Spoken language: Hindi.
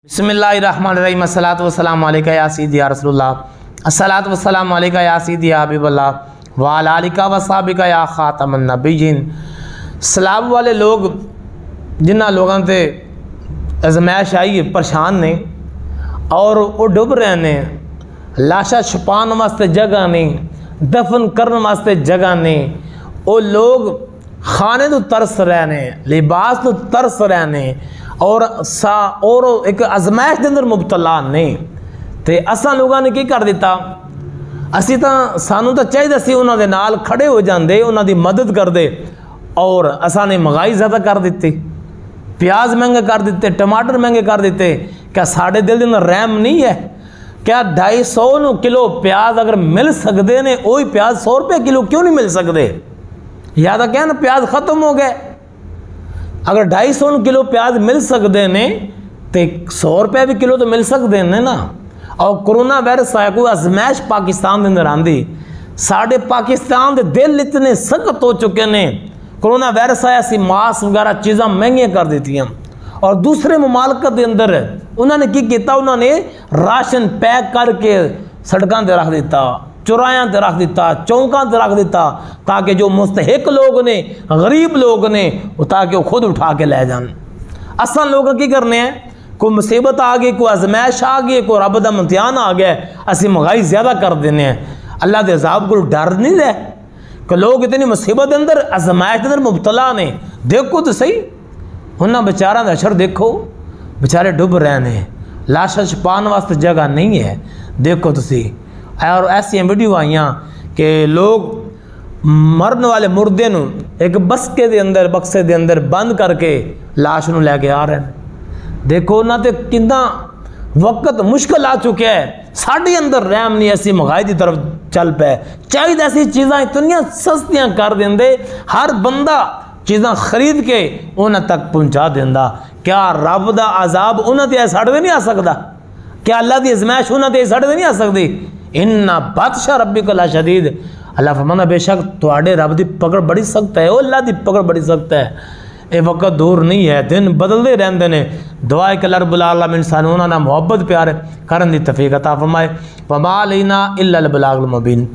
बिस्मिल्लाहिर्रहमानिर्रहीम अस्सलातु वस्सलामु अलैका या सय्यदी या रसूलल्लाह अस्सलातु वस्सलामु अलैका या सय्यदी या हबीबल्लाह व अला आलिका व सहाबिका या खातमन नबिय्यीन। सलाब वाले लोग जिन्हां लोगों ते आजमाइश आई परेशान ने और वो डुब रहे ने, लाशा छुपाने वास्ते जगह नहीं, दफन करने वास्ते जगह नहीं, वो लोग खाने तो तरस रहे ने, लिबास तो तरस रहे ने और एक आजमाइश के अंदर मुबतला नहीं। तो असा लोगों ने की कर दिता, असी तो सानू तो चाहिए सी उन्होंने नाल खड़े हो जाते, उन्होंने मदद करते और असा ने महंगाई ज़्यादा कर दी, प्याज महंगे कर दिते, टमाटर महंगे कर दिते। क्या साढ़े दिल के अंदर रहम नहीं है? क्या 250 किलो प्याज अगर मिल सकते ने, वही प्याज 100 रुपये किलो क्यों नहीं मिल सकते? या तो क्या ना प्याज ख़त्म हो गए। अगर 250 किलो प्याज मिल सकते ने तो 100 रुपये भी किलो तो मिल सकते हैं ना। और कोरोना वायरस आया, कोई आजमाइश पाकिस्तान के अंदर आंदी, साढ़े पाकिस्तान के दिल इतने सख्त हो चुके ने। कोरोना वायरस आया सी, मास वगैरह चीज़ा महंगियाँ कर दी और दूसरे मुमालकत के अंदर उन्होंने की किया, उन्होंने राशन पैक करके सड़कों पर रख दिता, चौराहों पर रख दिता, चौकों पर रख दिता, ताकि जो मुस्तहिक लोग ने, गरीब लोग ने, ताकि वो खुद उठा के ले जान। असल लोग की करने हैं, कोई मुसीबत आ गई, कोई आजमाइश आ गई, कोई रब दा इम्तिहान आ गया, असी महंगाई ज़्यादा कर देने हैं। अल्लाह के अज़ाब को डर नहीं रहे कि लोग इतनी मुसीबत के अंदर, आजमाइश के अंदर मुबतला ने। देखो तो सही उन्होंने बेचारा का अशर देखो, बेचारे डुब रहे हैं, लाशा छुपाने वास्ते जगह नहीं है। देखो तुसी और ऐसी वीडियो आईया कि लोग मरने वाले मुर्दे नू एक बक्से के अंदर बंद करके लाश नू लैके आ रहे हैं। देखो ना तो कितना वक्त मुश्किल आ चुका है, साढ़े अंदर रहम नहीं, ऐसी महंगाई की तरफ चल पे। चाहिए ऐसी चीज़ा इतनिया सस्तियाँ कर देंदे, हर बंदा चीज़ा खरीद के उन्हें तक पहुँचा देंदा। क्या रब दा अजाब उन्हें साढ़े नहीं आ सकता? क्या अल्लाह की आजमाइश उन्हें साढ़े नहीं आ सकती? इन्ना बादशाह रब्बी कला शदीद। अल्लाह फरमाना बेशक तुहाडे रब की पकड़ बड़ी सख्त है, अल्लाह की पकड़ बड़ी सख्त है। ये वक्त दूर नहीं है, दिन बदलते रहते हैं। दुआ है कि अल्लाह रब्बुल आलमीन सानू उन्हां नाल मुहब्बत प्यार करन दी तौफीक अता फरमाए। वमा अलैना इल्ला अल बलागुल मुबीन।